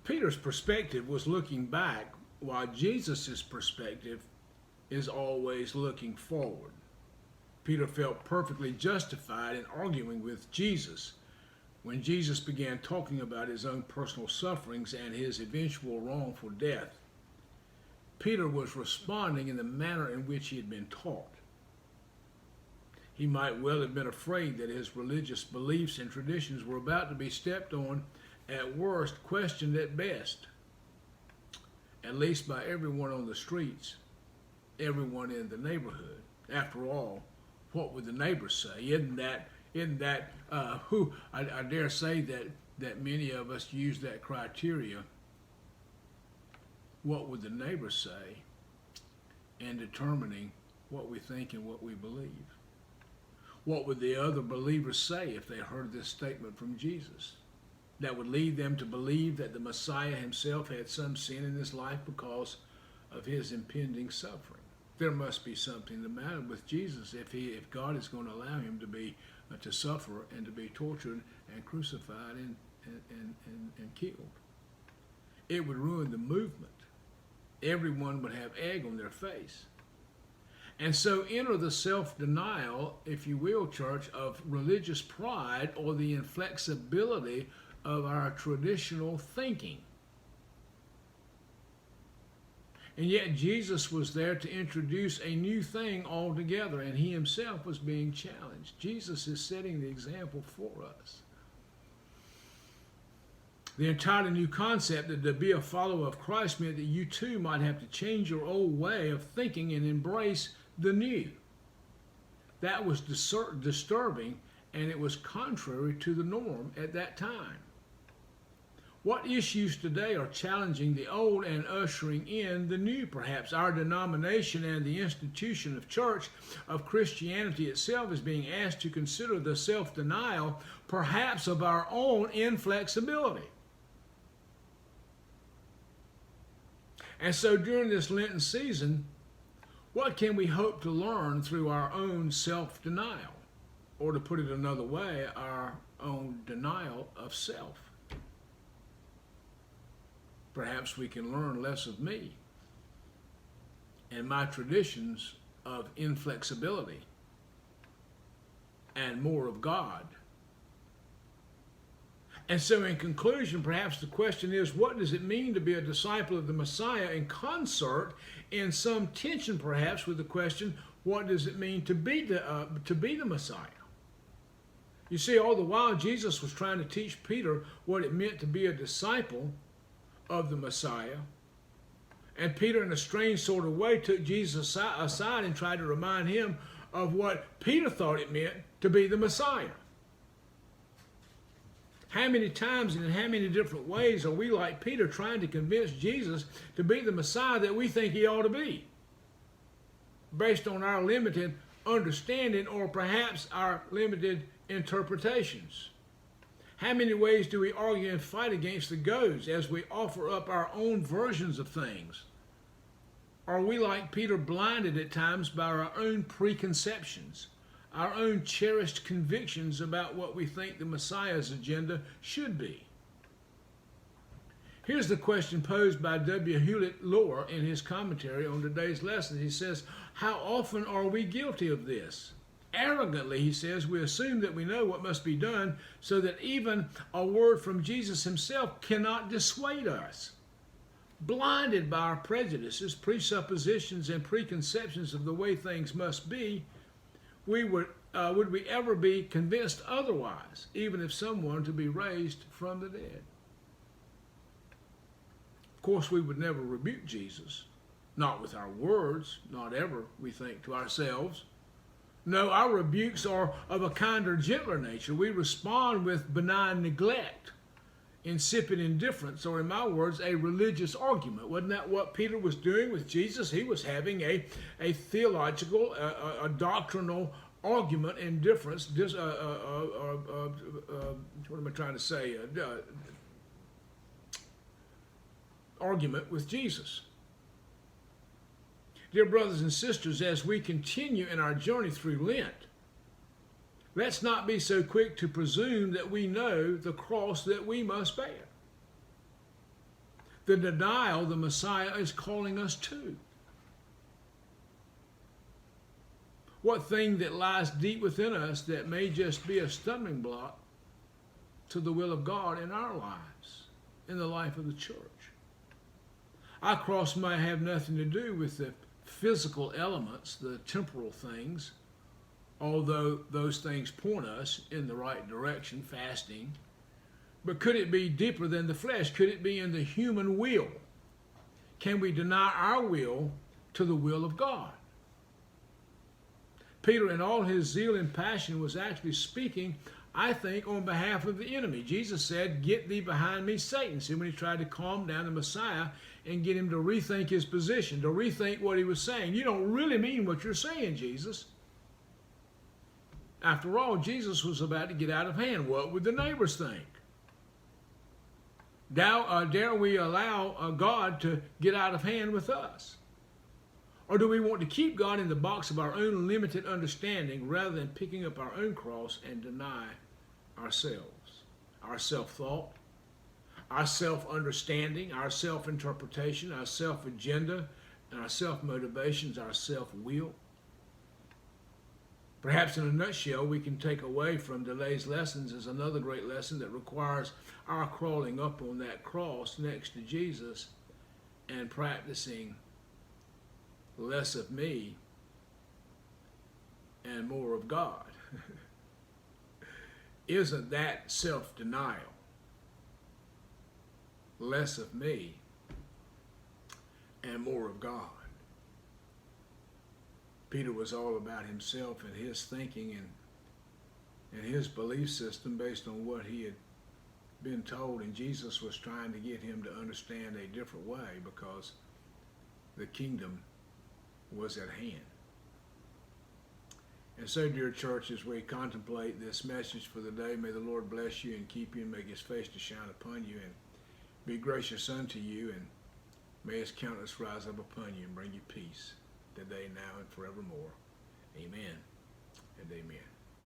Peter's perspective was looking back, while Jesus' perspective is always looking forward. Peter felt perfectly justified in arguing with Jesus when Jesus began talking about his own personal sufferings and his eventual wrongful death. Peter was responding in the manner in which he had been taught. He might well have been afraid that his religious beliefs and traditions were about to be stepped on, at worst, questioned at best, at least by everyone on the streets, everyone in the neighborhood. After all, what would the neighbors say? Isn't that I dare say that many of us use that criteria. What would the neighbors say in determining what we think and what we believe? What would the other believers say if they heard this statement from Jesus? That would lead them to believe that the Messiah himself had some sin in his life because of his impending suffering. There must be something the matter with Jesus if God is going to allow him to suffer and to be tortured and crucified and killed. It would ruin the movement. Everyone would have egg on their face. And so enter the self-denial, if you will, church, of religious pride or the inflexibility of our traditional thinking. And yet Jesus was there to introduce a new thing altogether, and he himself was being challenged. Jesus is setting the example for us. The entirely new concept that to be a follower of Christ meant that you too might have to change your old way of thinking and embrace the new. That was disturbing, and it was contrary to the norm at that time. What issues today are challenging the old and ushering in the new? Perhaps our denomination and the institution of church, of Christianity itself, is being asked to consider the self-denial, perhaps of our own inflexibility. And so during this Lenten season, what can we hope to learn through our own self-denial? Or to put it another way, our own denial of self. Perhaps we can learn less of me and my traditions of inflexibility and more of God. And so in conclusion, perhaps the question is, what does it mean to be a disciple of the Messiah, in concert, in some tension perhaps with the question, what does it mean to be the Messiah? You see, all the while Jesus was trying to teach Peter what it meant to be a disciple of the Messiah. And Peter, in a strange sort of way, took Jesus aside and tried to remind him of what Peter thought it meant to be the Messiah. How many times and in how many different ways are we like Peter trying to convince Jesus to be the Messiah that we think he ought to be, based on our limited understanding or perhaps our limited interpretations? How many ways do we argue and fight against the goads as we offer up our own versions of things? Are we like Peter, blinded at times by our own preconceptions, our own cherished convictions about what we think the Messiah's agenda should be? Here's the question posed by W. Hewlett Lohr in his commentary on today's lesson. He says, how often are we guilty of this? Arrogantly, he says, we assume that we know what must be done, so that even a word from Jesus himself cannot dissuade us. Blinded by our prejudices, presuppositions, and preconceptions of the way things must be, would we ever be convinced otherwise, even if someone to be raised from the dead? Of course, we would never rebuke Jesus, not with our words, not ever, we think, to ourselves. No, our rebukes are of a kinder, gentler nature. We respond with benign neglect, insipid indifference, or in my words, a religious argument. Wasn't that what Peter was doing with Jesus? He was having a theological, a doctrinal argument, indifference, what am I trying to say? Argument with Jesus. Dear brothers and sisters, as we continue in our journey through Lent, let's not be so quick to presume that we know the cross that we must bear. the denial the Messiah is calling us to? What thing that lies deep within us that may just be a stumbling block to the will of God in our lives, in the life of the church? Our cross may have nothing to do with the physical elements, the temporal things, although those things point us in the right direction, fasting. But could it be deeper than the flesh? Could it be in the human will? Can we deny our will to the will of God? Peter, in all his zeal and passion, was actually speaking, I think, on behalf of the enemy. Jesus said, "Get thee behind me, Satan." See, when he tried to calm down the Messiah and get him to rethink his position, to rethink what he was saying. You don't really mean what you're saying, Jesus. After all, Jesus was about to get out of hand. What would the neighbors think? Dare we allow God to get out of hand with us? Or do we want to keep God in the box of our own limited understanding rather than picking up our own cross and deny ourselves, our self-thought, our self-understanding, our self-interpretation, our self-agenda, and our self-motivations, our self-will? Perhaps in a nutshell, we can take away from today's lessons is another great lesson that requires our crawling up on that cross next to Jesus and practicing less of me and more of God. Isn't that self-denial? Less of me and more of God. Peter was all about himself and his thinking and his belief system based on what he had been told, and Jesus was trying to get him to understand a different way because the kingdom was at hand. And so, dear church, as we contemplate this message for the day, may the Lord bless you and keep you and make his face to shine upon you and be gracious unto you, and may his countenance rise up upon you and bring you peace today, now, and forevermore. Amen and amen.